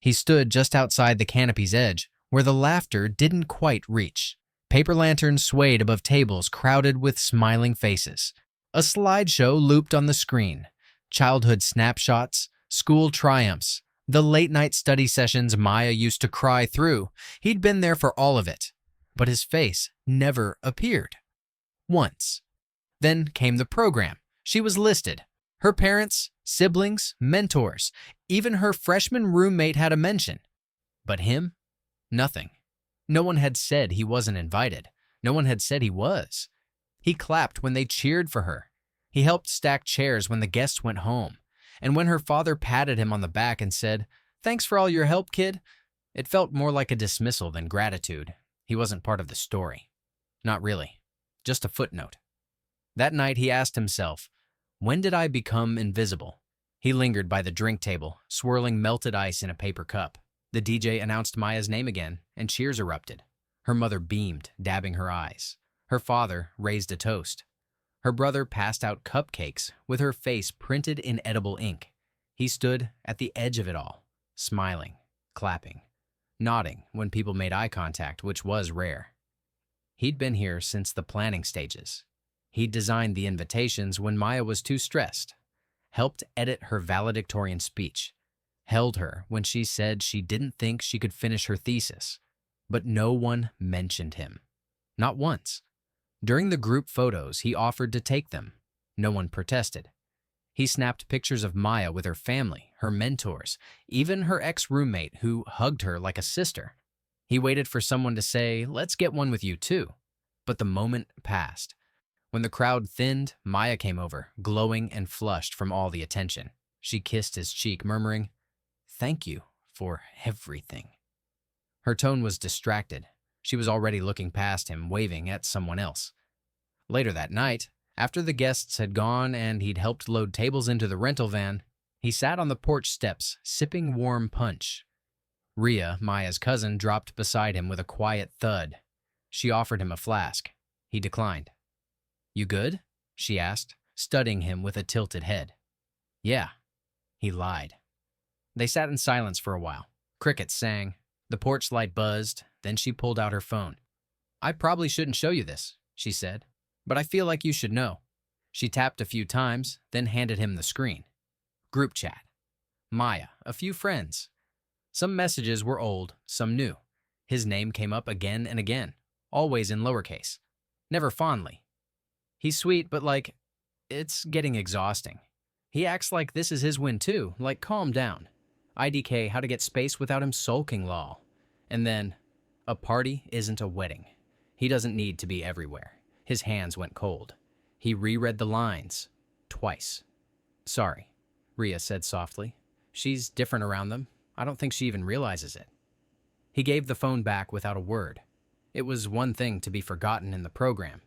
He stood just outside the canopy's edge, where the laughter didn't quite reach. Paper lanterns swayed above tables crowded with smiling faces. A slideshow looped on the screen. Childhood snapshots, school triumphs, the late-night study sessions Maya used to cry through. He'd been there for all of it, but his face never appeared. Once. Then came the program. She was listed. Her parents, siblings, mentors, even her freshman roommate had a mention. But him? Nothing. No one had said he wasn't invited. No one had said he was. He clapped when they cheered for her. He helped stack chairs when the guests went home. And when her father patted him on the back and said, "Thanks for all your help, kid," it felt more like a dismissal than gratitude. He wasn't part of the story. Not really. Just a footnote. That night he asked himself, when did I become invisible? He lingered by the drink table, swirling melted ice in a paper cup. The DJ announced Maya's name again, and cheers erupted. Her mother beamed, dabbing her eyes. Her father raised a toast. Her brother passed out cupcakes with her face printed in edible ink. He stood at the edge of it all, smiling, clapping, nodding when people made eye contact, which was rare. He'd been here since the planning stages. He'd designed the invitations when Maya was too stressed, helped edit her valedictorian speech, held her when she said she didn't think she could finish her thesis. But no one mentioned him. Not once. During the group photos, he offered to take them. No one protested. He snapped pictures of Maya with her family, her mentors, even her ex-roommate who hugged her like a sister. He waited for someone to say, "Let's get one with you too." But the moment passed. When the crowd thinned, Maya came over, glowing and flushed from all the attention. She kissed his cheek, murmuring, "Thank you for everything." Her tone was distracted. She was already looking past him, waving at someone else. Later that night, after the guests had gone and he'd helped load tables into the rental van, he sat on the porch steps, sipping warm punch. Ria, Maya's cousin, dropped beside him with a quiet thud. She offered him a flask. He declined. "You good?" she asked, studying him with a tilted head. "Yeah." He lied. They sat in silence for a while. Crickets sang. The porch light buzzed. Then she pulled out her phone. "I probably shouldn't show you this," she said, "but I feel like you should know." She tapped a few times, then handed him the screen. Group chat. Maya, a few friends. Some messages were old, some new. His name came up again and again, always in lowercase. Never fondly. He's sweet, but it's getting exhausting. He acts like this is his win too, calm down. IDK, how to get space without him sulking, lol. And then, a party isn't a wedding. He doesn't need to be everywhere. His hands went cold. He reread the lines. Twice. "Sorry," Ria said softly. "She's different around them. I don't think she even realizes it." He gave the phone back without a word. It was one thing to be forgotten in the program,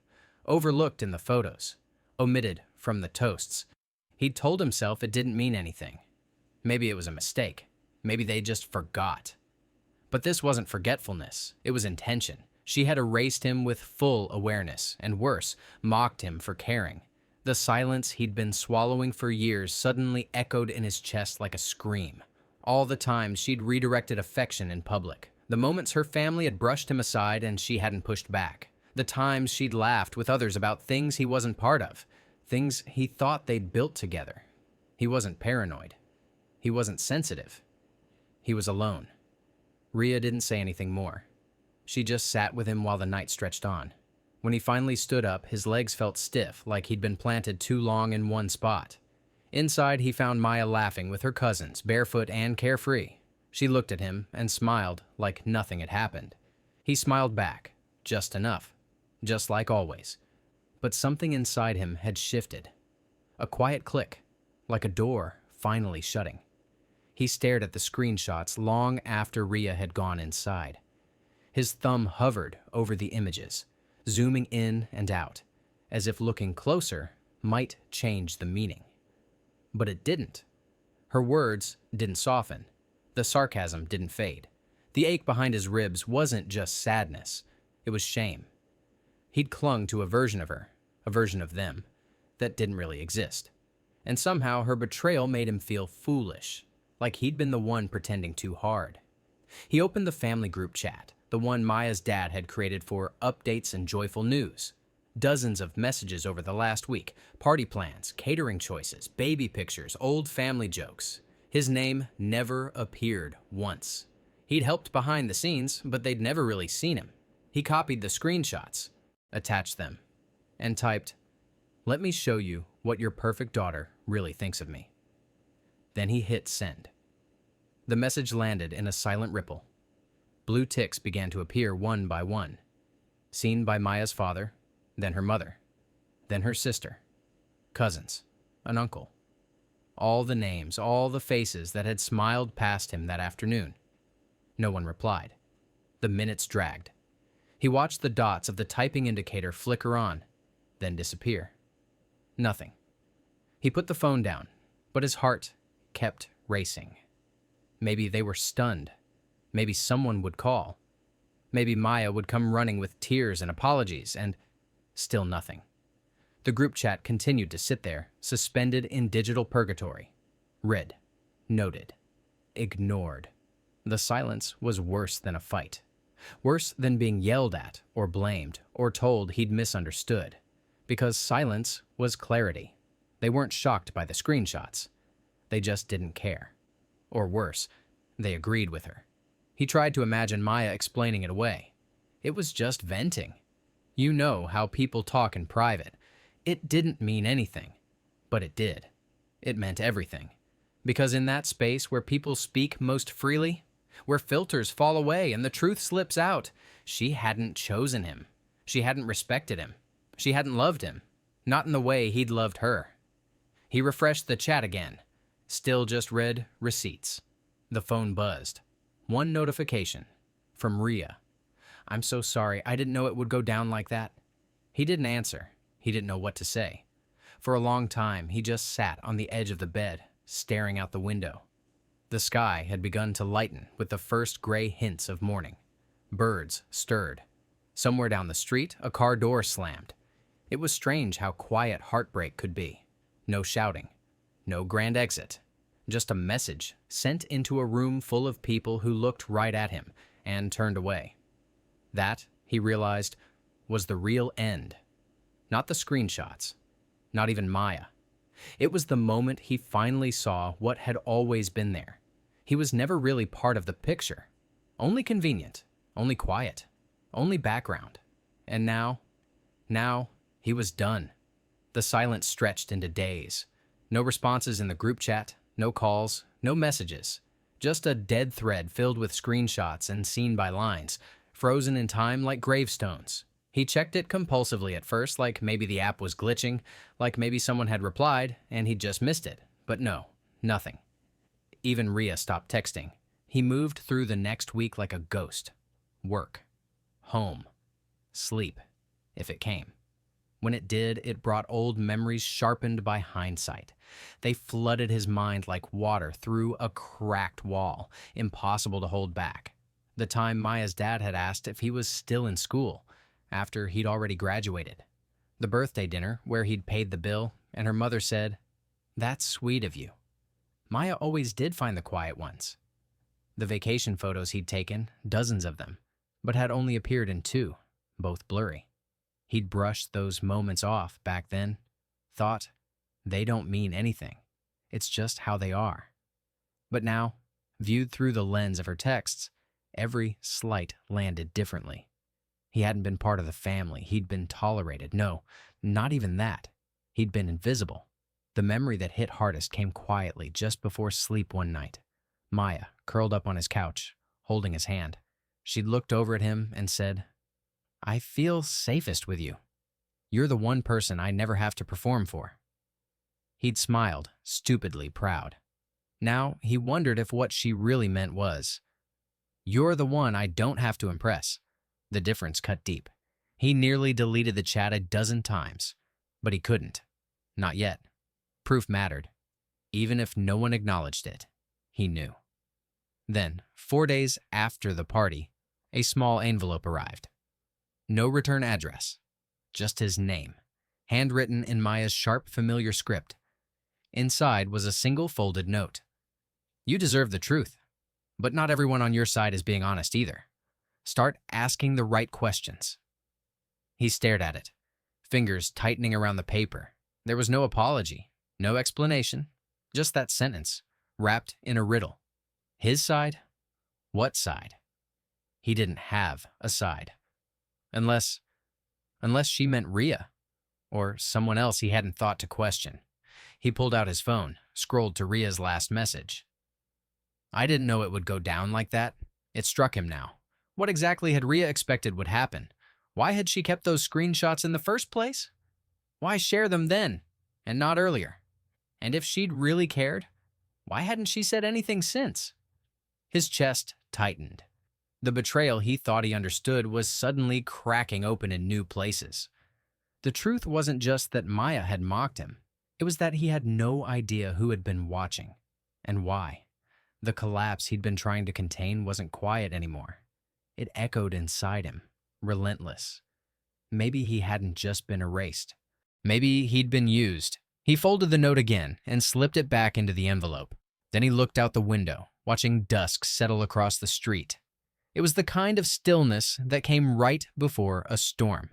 overlooked in the photos, omitted from the toasts. He'd told himself it didn't mean anything. Maybe it was a mistake. Maybe they just forgot. But this wasn't forgetfulness. It was intention. She had erased him with full awareness, and worse, mocked him for caring. The silence he'd been swallowing for years suddenly echoed in his chest like a scream. All the times she'd redirected affection in public. The moments her family had brushed him aside and she hadn't pushed back. The times she'd laughed with others about things he wasn't part of. Things he thought they'd built together. He wasn't paranoid. He wasn't sensitive. He was alone. Ria didn't say anything more. She just sat with him while the night stretched on. When he finally stood up, his legs felt stiff, like he'd been planted too long in one spot. Inside, he found Maya laughing with her cousins, barefoot and carefree. She looked at him and smiled like nothing had happened. He smiled back, just enough, just like always. But something inside him had shifted. A quiet click, like a door finally shutting. He stared at the screenshots long after Ria had gone inside. His thumb hovered over the images, zooming in and out, as if looking closer might change the meaning. But it didn't. Her words didn't soften. The sarcasm didn't fade. The ache behind his ribs wasn't just sadness. It was shame. He'd clung to a version of her, a version of them, that didn't really exist. And somehow her betrayal made him feel foolish. like he'd been the one pretending too hard. He opened the family group chat, the one Maya's dad had created for updates and joyful news. Dozens of messages over the last week, party plans, catering choices, baby pictures, old family jokes. His name never appeared once. He'd helped behind the scenes, but they'd never really seen him. He copied the screenshots, attached them, and typed, "Let me show you what your perfect daughter really thinks of me." Then he hit send. The message landed in a silent ripple. Blue ticks began to appear one by one, seen by Maya's father, then her mother, then her sister, cousins, an uncle. All the names, all the faces that had smiled past him that afternoon. No one replied. The minutes dragged. He watched the dots of the typing indicator flicker on, then disappear. Nothing. He put the phone down, but his heart kept racing. Maybe they were stunned. Maybe someone would call. Maybe Maya would come running with tears and apologies, and still nothing. The group chat continued to sit there, suspended in digital purgatory. Read, noted, ignored. The silence was worse than a fight. Worse than being yelled at or blamed or told he'd misunderstood. Because silence was clarity. They weren't shocked by the screenshots. They just didn't care. Or worse, they agreed with her. He tried to imagine Maya explaining it away. It was just venting. You know how people talk in private. It didn't mean anything. But it did. It meant everything. Because in that space where people speak most freely, where filters fall away and the truth slips out, she hadn't chosen him. She hadn't respected him. She hadn't loved him. Not in the way he'd loved her. He refreshed the chat again. Still just read receipts. The phone buzzed. One notification. From Ria. "I'm so sorry. I didn't know it would go down like that." He didn't answer. He didn't know what to say. For a long time, he just sat on the edge of the bed, staring out the window. The sky had begun to lighten with the first gray hints of morning. Birds stirred. Somewhere down the street, a car door slammed. It was strange how quiet heartbreak could be. No shouting. No grand exit. Just a message sent into a room full of people who looked right at him and turned away. That, he realized, was the real end. Not the screenshots. Not even Maya. It was the moment he finally saw what had always been there. He was never really part of the picture. Only convenient. Only quiet. Only background. And now he was done. The silence stretched into days. No responses in the group chat. No calls. No messages. Just a dead thread filled with screenshots and seen by lines, frozen in time like gravestones. He checked it compulsively at first, like maybe the app was glitching, like maybe someone had replied and he'd just missed it. But no, nothing. Even Ria stopped texting. He moved through the next week like a ghost. Work. Home. Sleep. If it came. When it did, it brought old memories sharpened by hindsight. They flooded his mind like water through a cracked wall, impossible to hold back. The time Maya's dad had asked if he was still in school, after he'd already graduated. The birthday dinner, where he'd paid the bill, and her mother said, "That's sweet of you." Maya always did find the quiet ones. The vacation photos he'd taken, dozens of them, but had only appeared in 2, both blurry. He'd brushed those moments off back then, thought, they don't mean anything. It's just how they are. But now, viewed through the lens of her texts, every slight landed differently. He hadn't been part of the family. He'd been tolerated. No, not even that. He'd been invisible. The memory that hit hardest came quietly just before sleep one night. Maya, curled up on his couch, holding his hand. She'd looked over at him and said, "I feel safest with you. You're the one person I never have to perform for." He'd smiled, stupidly proud. Now he wondered if what she really meant was, "You're the one I don't have to impress." The difference cut deep. He nearly deleted the chat a dozen times, but he couldn't. Not yet. Proof mattered. Even if no one acknowledged it, he knew. Then, 4 days after the party, a small envelope arrived. No return address, just his name, handwritten in Maya's sharp, familiar script. Inside was a single folded note. You deserve the truth. But not everyone on your side is being honest either. Start asking the right questions. He stared at it, fingers tightening around the paper. There was no apology, no explanation, just that sentence, wrapped in a riddle. His side? What side? He didn't have a side. Unless she meant Rhea, or someone else he hadn't thought to question. He pulled out his phone, scrolled to Rhea's last message. I didn't know it would go down like that. It struck him now. What exactly had Rhea expected would happen? Why had she kept those screenshots in the first place? Why share them then, and not earlier? And if she'd really cared, why hadn't she said anything since? His chest tightened. The betrayal he thought he understood was suddenly cracking open in new places. The truth wasn't just that Maya had mocked him. It was that he had no idea who had been watching, and why. The collapse he'd been trying to contain wasn't quiet anymore. It echoed inside him, relentless. Maybe he hadn't just been erased. Maybe he'd been used. He folded the note again and slipped it back into the envelope. Then he looked out the window, watching dusk settle across the street. It was the kind of stillness that came right before a storm.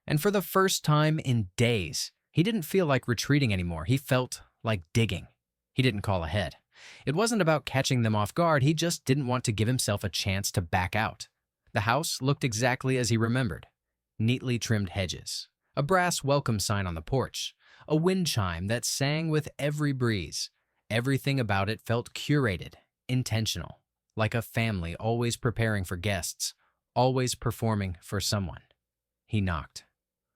And for the first time in days, he didn't feel like retreating anymore. He felt like digging. He didn't call ahead. It wasn't about catching them off guard. He just didn't want to give himself a chance to back out. The house looked exactly as he remembered. Neatly trimmed hedges, a brass welcome sign on the porch, a wind chime that sang with every breeze. Everything about it felt curated, intentional, like a family always preparing for guests, always performing for someone. He knocked.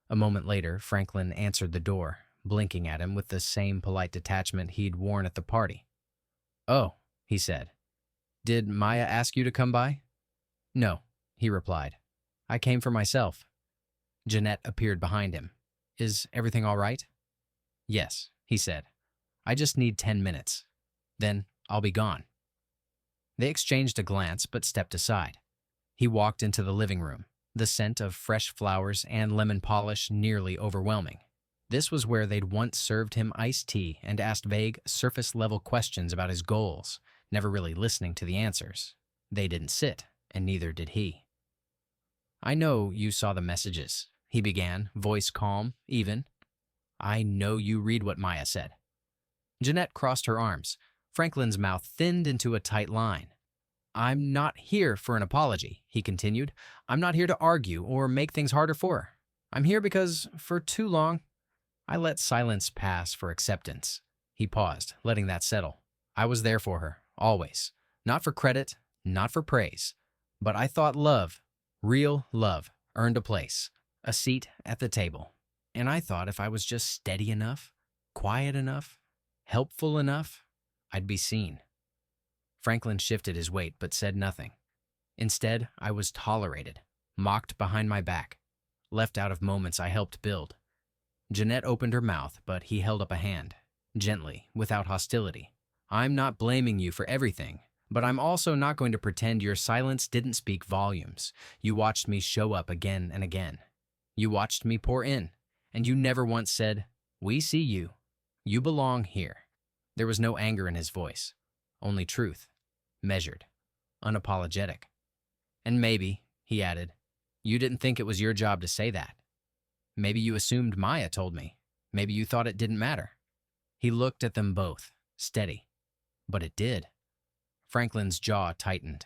A moment later, Franklin answered the door, blinking at him with the same polite detachment he'd worn at the party. "Oh," he said. "Did Maya ask you to come by?" "No," he replied. "I came for myself." Jeanette appeared behind him. "Is everything all right?" "Yes," he said. "I just need 10 minutes. Then I'll be gone." They exchanged a glance but stepped aside. He walked into the living room, the scent of fresh flowers and lemon polish nearly overwhelming. This was where they'd once served him iced tea and asked vague, surface-level questions about his goals, never really listening to the answers. They didn't sit, and neither did he. "I know you saw the messages," he began, voice calm, even. "I know you read what Maya said." Jeanette crossed her arms. Franklin's mouth thinned into a tight line. "I'm not here for an apology," he continued. "I'm not here to argue or make things harder for her. I'm here because, for too long, I let silence pass for acceptance." He paused, letting that settle. "I was there for her, always. Not for credit, not for praise. But I thought love, real love, earned a place, a seat at the table. And I thought if I was just steady enough, quiet enough, helpful enough, I'd be seen." Franklin shifted his weight but said nothing. Instead, I was tolerated, mocked behind my back, left out of moments I helped build. Jeanette opened her mouth, but he held up a hand, gently, without hostility. "I'm not blaming you for everything, but I'm also not going to pretend your silence didn't speak volumes. You watched me show up again and again. You watched me pour in, and you never once said, 'We see you. You belong here.'" There was no anger in his voice, only truth, measured, unapologetic. "And maybe," he added, "you didn't think it was your job to say that. Maybe you assumed Maya told me. Maybe you thought it didn't matter." He looked at them both, steady. But it did. Franklin's jaw tightened.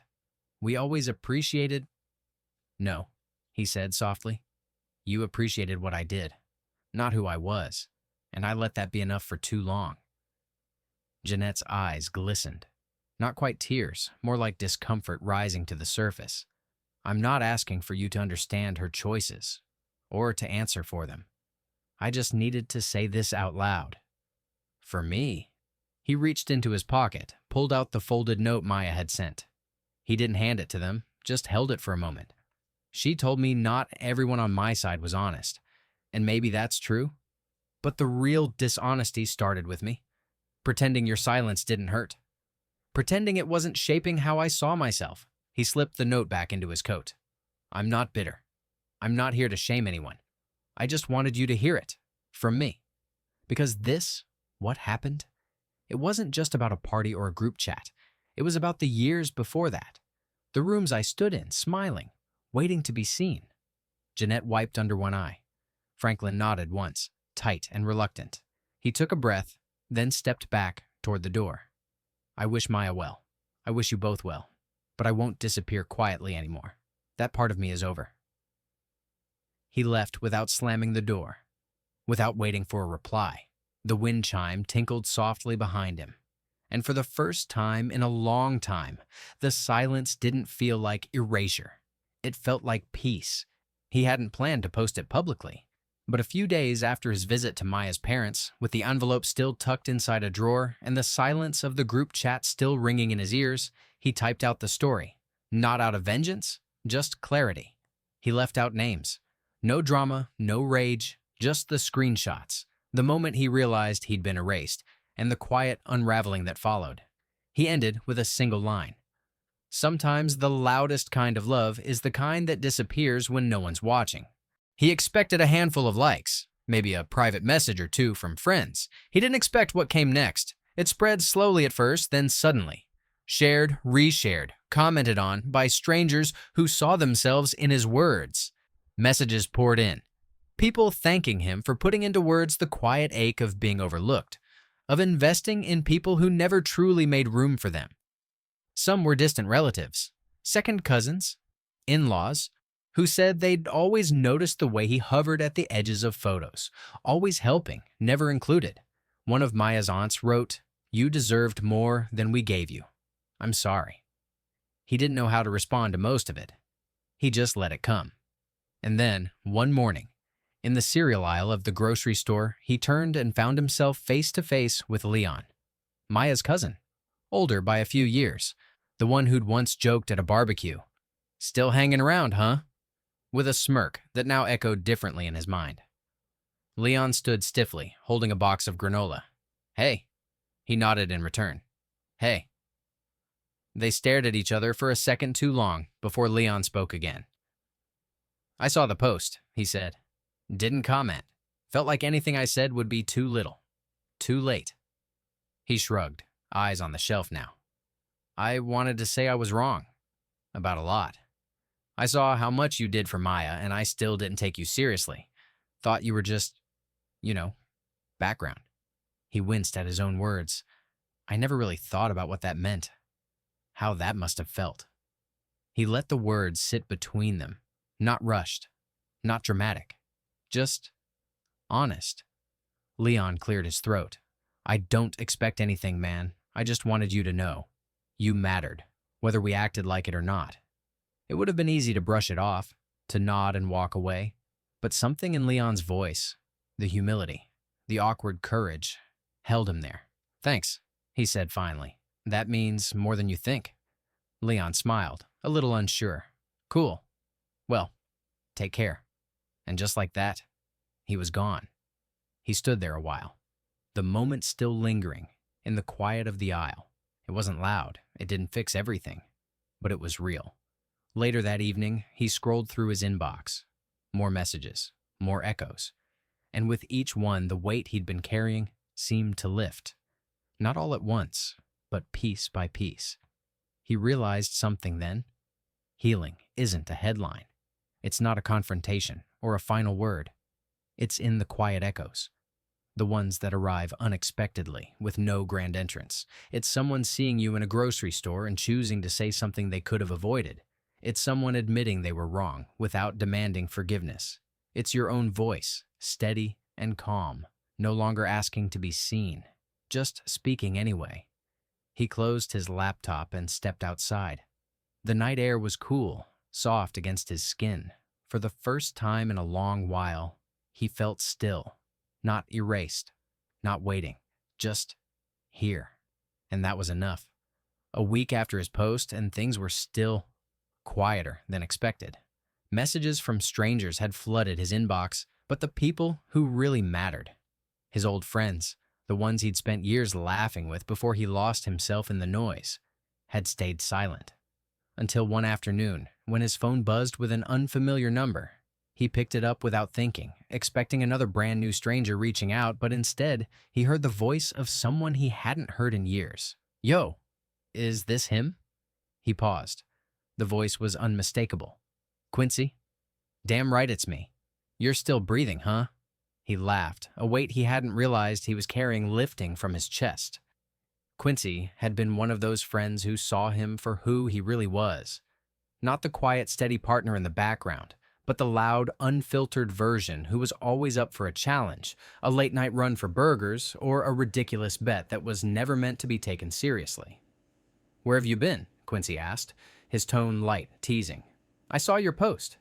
"We always appreciated—" "No," he said softly. "You appreciated what I did, not who I was, and I let that be enough for too long." Jeanette's eyes glistened. Not quite tears, more like discomfort rising to the surface. "I'm not asking for you to understand her choices, or to answer for them. I just needed to say this out loud. For me." He reached into his pocket, pulled out the folded note Maya had sent. He didn't hand it to them, just held it for a moment. "She told me not everyone on my side was honest, and maybe that's true. But the real dishonesty started with me. Pretending your silence didn't hurt. Pretending it wasn't shaping how I saw myself." He slipped the note back into his coat. "I'm not bitter. I'm not here to shame anyone. I just wanted you to hear it. From me. Because this, what happened, it wasn't just about a party or a group chat. It was about the years before that. The rooms I stood in, smiling, waiting to be seen. Jeanette wiped under one eye. Franklin nodded once, tight and reluctant. He took a breath, then stepped back toward the door. I wish Maya well. I wish you both well. But I won't disappear quietly anymore. That part of me is over. He left without slamming the door, without waiting for a reply. The wind chime tinkled softly behind him. And for the first time in a long time, the silence didn't feel like erasure. It felt like peace. He hadn't planned to post it publicly. But a few days after his visit to Maya's parents, with the envelope still tucked inside a drawer and the silence of the group chat still ringing in his ears, he typed out the story. Not out of vengeance, just clarity. He left out names. No drama, no rage, just the screenshots. The moment he realized he'd been erased, and the quiet unraveling that followed. He ended with a single line. Sometimes the loudest kind of love is the kind that disappears when no one's watching. He expected a handful of likes, maybe a private message or two from friends. He didn't expect what came next. It spread slowly at first, then suddenly. Shared, reshared, commented on by strangers who saw themselves in his words. Messages poured in. People thanking him for putting into words the quiet ache of being overlooked, of investing in people who never truly made room for them. Some were distant relatives, second cousins, in-laws, who said they'd always noticed the way he hovered at the edges of photos, always helping, never included. One of Maya's aunts wrote, "You deserved more than we gave you. I'm sorry." He didn't know how to respond to most of it. He just let it come. And then, one morning, in the cereal aisle of the grocery store, he turned and found himself face to face with Leon, Maya's cousin, older by a few years, the one who'd once joked at a barbecue. "Still hanging around, huh?" With a smirk that now echoed differently in his mind. Leon stood stiffly, holding a box of granola. "Hey." He nodded in return. "Hey." They stared at each other for a second too long before Leon spoke again. "I saw the post," he said. "Didn't comment. Felt like anything I said would be too little. Too late." He shrugged, eyes on the shelf now. "I wanted to say I was wrong. About a lot. I saw how much you did for Maya, and I still didn't take you seriously. Thought you were just, background." He winced at his own words. I never really thought about what that meant. How that must have felt. He let the words sit between them, not rushed, not dramatic, just honest. Leon cleared his throat. "I don't expect anything, man. I just wanted you to know. You mattered, whether we acted like it or not." It would have been easy to brush it off, to nod and walk away, but something in Leon's voice, the humility, the awkward courage, held him there. "Thanks," he said finally. "That means more than you think." Leon smiled, a little unsure. "Cool. Well, take care." And just like that, he was gone. He stood there a while, the moment still lingering in the quiet of the aisle. It wasn't loud, it didn't fix everything, but it was real. Later that evening, he scrolled through his inbox. More messages, more echoes. And with each one, the weight he'd been carrying seemed to lift. Not all at once, but piece by piece. He realized something then. Healing isn't a headline. It's not a confrontation or a final word. It's in the quiet echoes. The ones that arrive unexpectedly with no grand entrance. It's someone seeing you in a grocery store and choosing to say something they could have avoided. It's someone admitting they were wrong without demanding forgiveness. It's your own voice, steady and calm, no longer asking to be seen, just speaking anyway. He closed his laptop and stepped outside. The night air was cool, soft against his skin. For the first time in a long while, he felt still, not erased, not waiting, just here. And that was enough. A week after his post, and things were still quieter than expected. Messages from strangers had flooded his inbox, but the people who really mattered, his old friends, the ones he'd spent years laughing with before he lost himself in the noise, had stayed silent. Until one afternoon, when his phone buzzed with an unfamiliar number. He picked it up without thinking, expecting another brand new stranger reaching out, but instead, he heard the voice of someone he hadn't heard in years. "Yo." Is this him? He paused. The voice was unmistakable. Quincy? Damn right it's me. You're still breathing, huh? He laughed, a weight he hadn't realized he was carrying lifting from his chest. Quincy had been one of those friends who saw him for who he really was. Not the quiet, steady partner in the background, but the loud, unfiltered version who was always up for a challenge, a late-night run for burgers, or a ridiculous bet that was never meant to be taken seriously. Where have you been? Quincy asked, his tone light, teasing. I saw your post.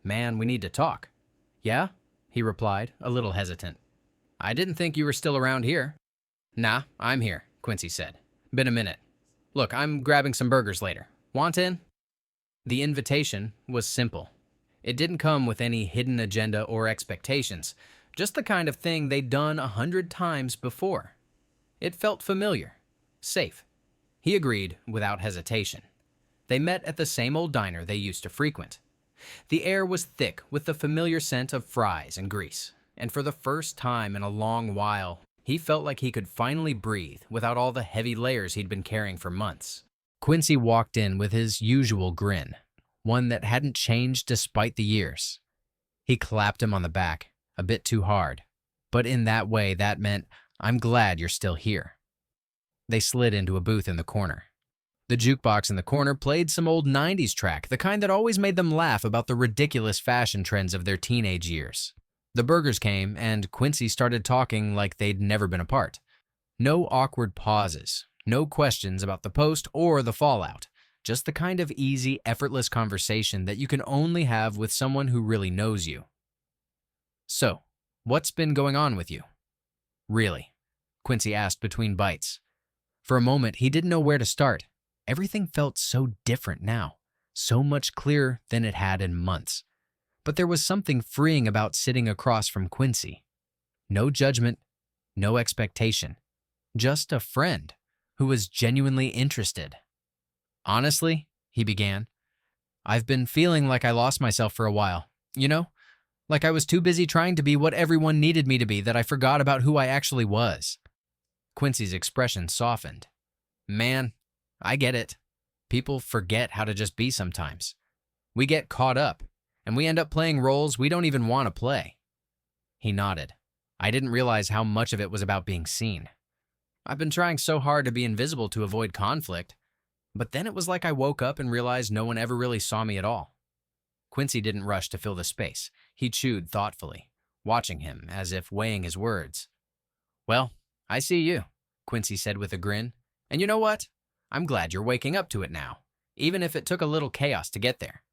Man, we need to talk. Yeah? He replied, a little hesitant. I didn't think you were still around here. Nah, I'm here, Quincy said. Been a minute. Look, I'm grabbing some burgers later. Want in? The invitation was simple. It didn't come with any hidden agenda or expectations, just the kind of thing they'd done 100 times before. It felt familiar, safe. He agreed without hesitation. They met at the same old diner they used to frequent. The air was thick with the familiar scent of fries and grease, and for the first time in a long while, he felt like he could finally breathe without all the heavy layers he'd been carrying for months. Quincy walked in with his usual grin, one that hadn't changed despite the years. He clapped him on the back, a bit too hard, but in that way that meant, I'm glad you're still here. They slid into a booth in the corner. The jukebox in the corner played some old 90s track, the kind that always made them laugh about the ridiculous fashion trends of their teenage years. The burgers came, and Quincy started talking like they'd never been apart. No awkward pauses, no questions about the post or the fallout, just the kind of easy, effortless conversation that you can only have with someone who really knows you. So, what's been going on with you? Really? Quincy asked between bites. For a moment, he didn't know where to start. Everything felt so different now, so much clearer than it had in months. But there was something freeing about sitting across from Quincy. No judgment, no expectation. Just a friend who was genuinely interested. Honestly, he began, I've been feeling like I lost myself for a while. You know, like I was too busy trying to be what everyone needed me to be that I forgot about who I actually was. Quincy's expression softened. Man, I get it. People forget how to just be sometimes. We get caught up, and we end up playing roles we don't even want to play. He nodded. I didn't realize how much of it was about being seen. I've been trying so hard to be invisible to avoid conflict, but then it was like I woke up and realized no one ever really saw me at all. Quincy didn't rush to fill the space. He chewed thoughtfully, watching him as if weighing his words. Well, I see you, Quincy said with a grin. And you know what? I'm glad you're waking up to it now, even if it took a little chaos to get there.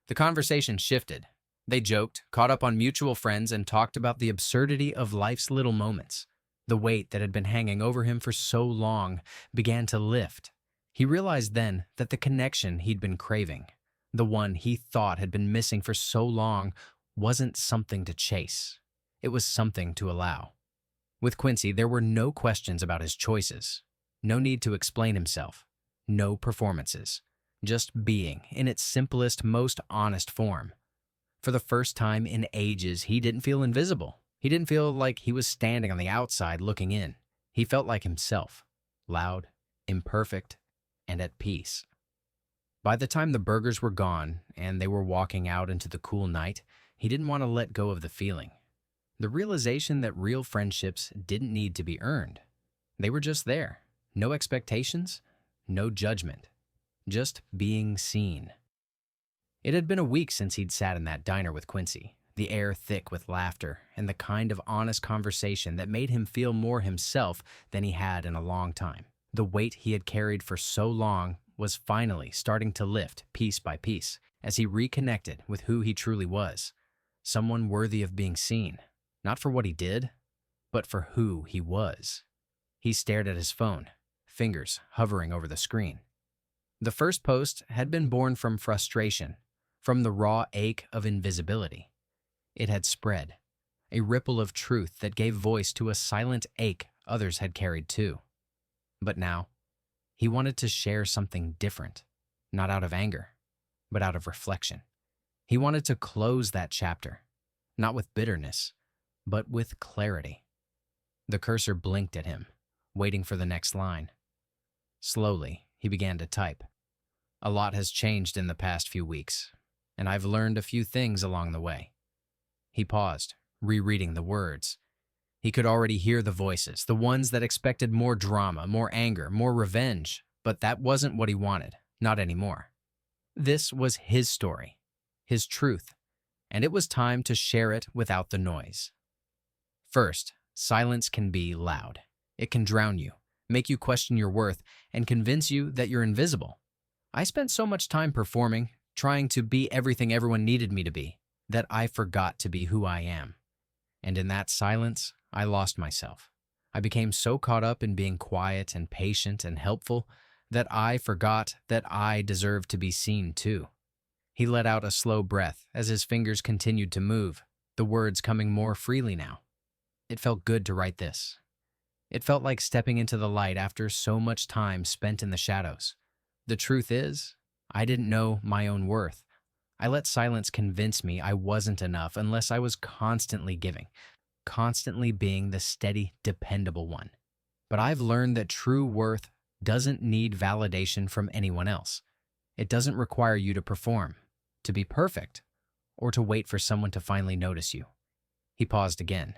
The conversation shifted. They joked, caught up on mutual friends, and talked about the absurdity of life's little moments. The weight that had been hanging over him for so long began to lift. He realized then that the connection he'd been craving, the one he thought had been missing for so long, wasn't something to chase. It was something to allow. With Quincy, there were no questions about his choices. No need to explain himself. No performances. Just being in its simplest, most honest form. For the first time in ages, he didn't feel invisible. He didn't feel like he was standing on the outside looking in. He felt like himself. Loud, imperfect, and at peace. By the time the burgers were gone and they were walking out into the cool night, he didn't want to let go of the feeling. The realization that real friendships didn't need to be earned. They were just there. No expectations, no judgment, just being seen. It had been a week since he'd sat in that diner with Quincy, the air thick with laughter and the kind of honest conversation that made him feel more himself than he had in a long time. The weight he had carried for so long was finally starting to lift piece by piece as he reconnected with who he truly was, someone worthy of being seen, not for what he did, but for who he was. He stared at his phone, fingers hovering over the screen. The first post had been born from frustration, from the raw ache of invisibility. It had spread, a ripple of truth that gave voice to a silent ache others had carried too. But now, he wanted to share something different, not out of anger, but out of reflection. He wanted to close that chapter, not with bitterness, but with clarity. The cursor blinked at him, waiting for the next line. Slowly, he began to type. A lot has changed in the past few weeks, and I've learned a few things along the way. He paused, rereading the words. He could already hear the voices, the ones that expected more drama, more anger, more revenge, but that wasn't what he wanted, not anymore. This was his story, his truth, and it was time to share it without the noise. First, silence can be loud. It can drown you, make you question your worth, and convince you that you're invisible. I spent so much time performing, trying to be everything everyone needed me to be, that I forgot to be who I am. And in that silence, I lost myself. I became so caught up in being quiet and patient and helpful that I forgot that I deserved to be seen too. He let out a slow breath as his fingers continued to move, the words coming more freely now. It felt good to write this. It felt like stepping into the light after so much time spent in the shadows. The truth is, I didn't know my own worth. I let silence convince me I wasn't enough unless I was constantly giving, constantly being the steady, dependable one. But I've learned that true worth doesn't need validation from anyone else. It doesn't require you to perform, to be perfect, or to wait for someone to finally notice you. He paused again,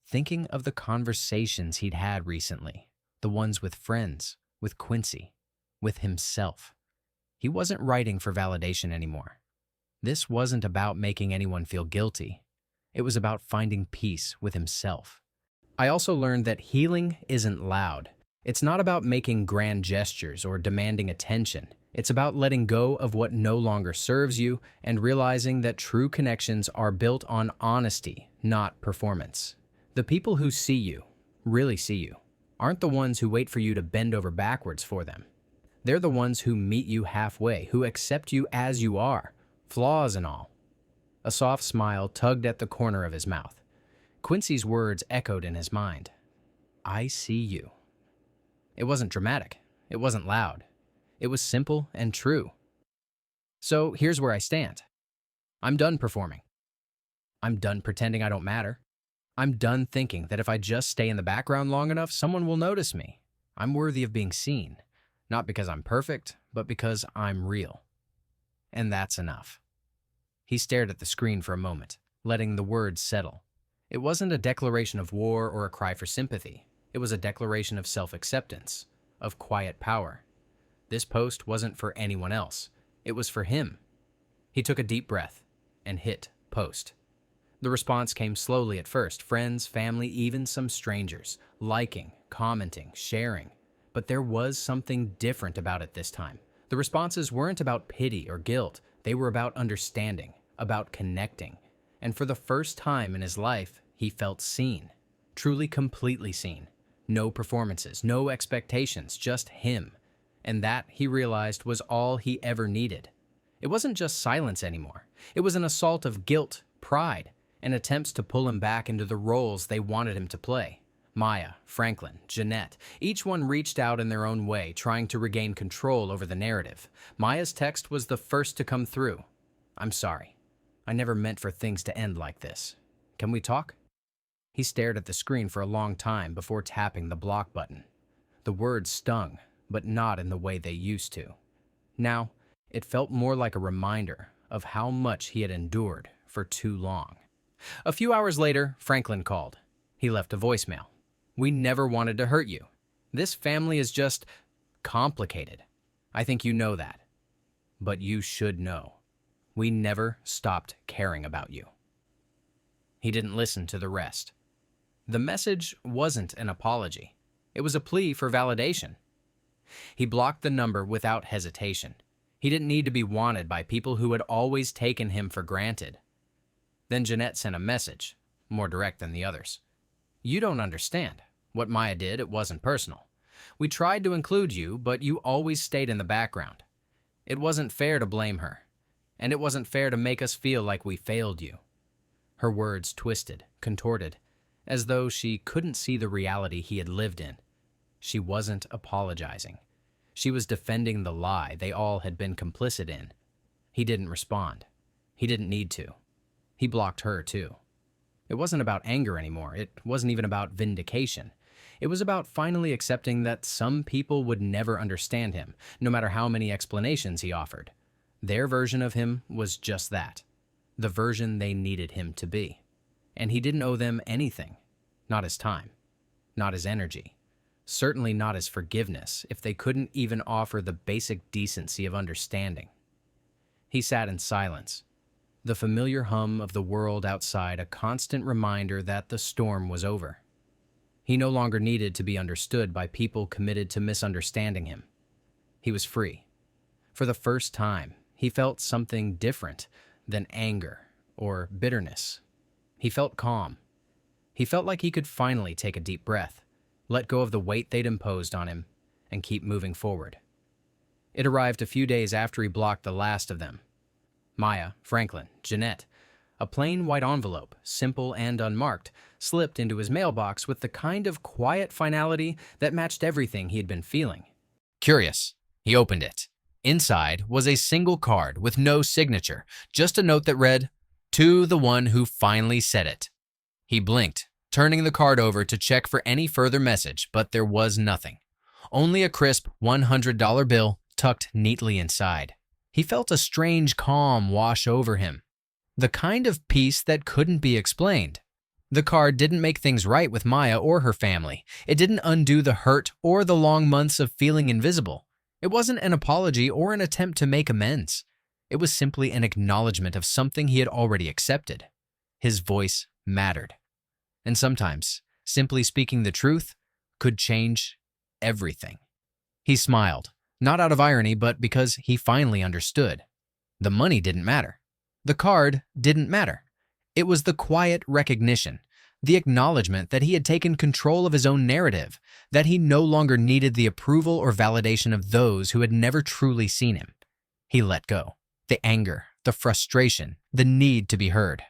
thinking of the conversations he'd had recently, the ones with friends, with Quincy, with himself. He wasn't writing for validation anymore. This wasn't about making anyone feel guilty. It was about finding peace with himself. I also learned that healing isn't loud. It's not about making grand gestures or demanding attention. It's about letting go of what no longer serves you and realizing that true connections are built on honesty, not performance. The people who see you, really see you, aren't the ones who wait for you to bend over backwards for them. They're the ones who meet you halfway, who accept you as you are, flaws and all. A soft smile tugged at the corner of his mouth. Quincy's words echoed in his mind. I see you. It wasn't dramatic. It wasn't loud. It was simple and true. So here's where I stand. I'm done performing. I'm done pretending I don't matter. I'm done thinking that if I just stay in the background long enough, someone will notice me. I'm worthy of being seen, not because I'm perfect, but because I'm real. And that's enough. He stared at the screen for a moment, letting the words settle. It wasn't a declaration of war or a cry for sympathy. It was a declaration of self-acceptance, of quiet power. This post wasn't for anyone else. It was for him. He took a deep breath and hit post. The response came slowly at first, friends, family, even some strangers, liking, commenting, sharing. But there was something different about it this time. The responses weren't about pity or guilt. They were about understanding, about connecting. And for the first time in his life, he felt seen, truly completely seen. No performances, no expectations, just him. And that, he realized, was all he ever needed. It wasn't just silence anymore. It was an assault of guilt, pride, and attempts to pull him back into the roles they wanted him to play. Maya, Franklin, Jeanette, each one reached out in their own way, trying to regain control over the narrative. Maya's text was the first to come through. I'm sorry. I never meant for things to end like this. Can we talk? He stared at the screen for a long time before tapping the block button. The words stung, but not in the way they used to. Now, it felt more like a reminder of how much he had endured for too long. A few hours later, Franklin called. He left a voicemail. We never wanted to hurt you. This family is just complicated. I think you know that. But you should know. We never stopped caring about you. He didn't listen to the rest. The message wasn't an apology. It was a plea for validation. He blocked the number without hesitation. He didn't need to be wanted by people who had always taken him for granted. Then Jeanette sent a message, more direct than the others. You don't understand. What Maya did, it wasn't personal. We tried to include you, but you always stayed in the background. It wasn't fair to blame her. And it wasn't fair to make us feel like we failed you. Her words twisted, contorted, as though she couldn't see the reality he had lived in. She wasn't apologizing. She was defending the lie they all had been complicit in. He didn't respond. He didn't need to. He blocked her, too. It wasn't about anger anymore. It wasn't even about vindication. It was about finally accepting that some people would never understand him, no matter how many explanations he offered. Their version of him was just that, the version they needed him to be. And he didn't owe them anything, not his time, not his energy, certainly not his forgiveness if they couldn't even offer the basic decency of understanding. He sat in silence, the familiar hum of the world outside a constant reminder that the storm was over. He no longer needed to be understood by people committed to misunderstanding him. He was free. For the first time, he felt something different than anger or bitterness. He felt calm. He felt like he could finally take a deep breath, let go of the weight they'd imposed on him, and keep moving forward. It arrived a few days after he blocked the last of them. Maya, Franklin, Jeanette. A plain white envelope, simple and unmarked, slipped into his mailbox with the kind of quiet finality that matched everything he had been feeling. Curious, he opened it. Inside was a single card with no signature, just a note that read, "To the one who finally said it." He blinked, turning the card over to check for any further message, but there was nothing. Only a crisp $100 bill tucked neatly inside. He felt a strange calm wash over him, the kind of peace that couldn't be explained. The card didn't make things right with Maya or her family. It didn't undo the hurt or the long months of feeling invisible. It wasn't an apology or an attempt to make amends. It was simply an acknowledgement of something he had already accepted. His voice mattered. And sometimes, simply speaking the truth could change everything. He smiled, not out of irony, but because he finally understood. The money didn't matter. The card didn't matter. It was the quiet recognition, the acknowledgement that he had taken control of his own narrative, that he no longer needed the approval or validation of those who had never truly seen him. He let go. The anger, the frustration, the need to be heard.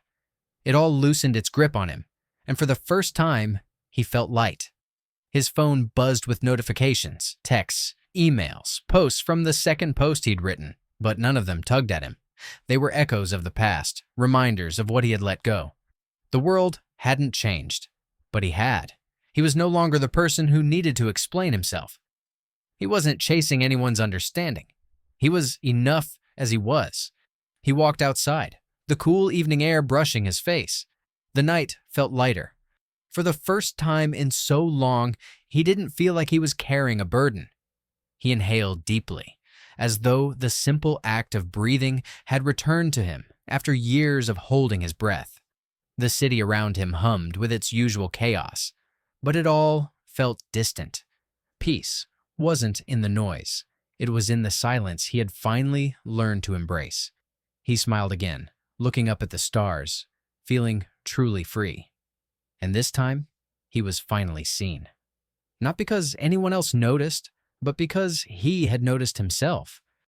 It all loosened its grip on him, and for the first time, he felt light. His phone buzzed with notifications, texts, emails, posts from the second post he'd written, but none of them tugged at him. They were echoes of the past, reminders of what he had let go. The world hadn't changed, but he had. He was no longer the person who needed to explain himself. He wasn't chasing anyone's understanding. He was enough as he was. He walked outside, the cool evening air brushing his face. The night felt lighter. For the first time in so long, he didn't feel like he was carrying a burden. He inhaled deeply, as though the simple act of breathing had returned to him after years of holding his breath. The city around him hummed with its usual chaos, but it all felt distant. Peace wasn't in the noise. It was in the silence he had finally learned to embrace. He smiled again, looking up at the stars, feeling truly free. And this time, he was finally seen. Not because anyone else noticed, but because he had noticed himself.